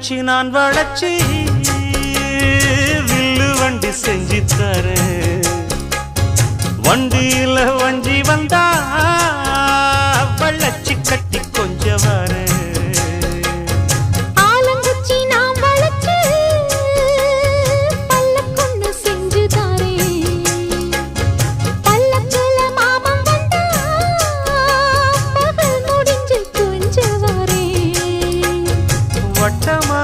வச்சு நான் வளைச்சி வில்லு வண்டி செஞ்சு தரேன். வண்டியில வஞ்சி வந்தா வளைச்சி கட்டி கொஞ்சம் வரேன். வட்டமா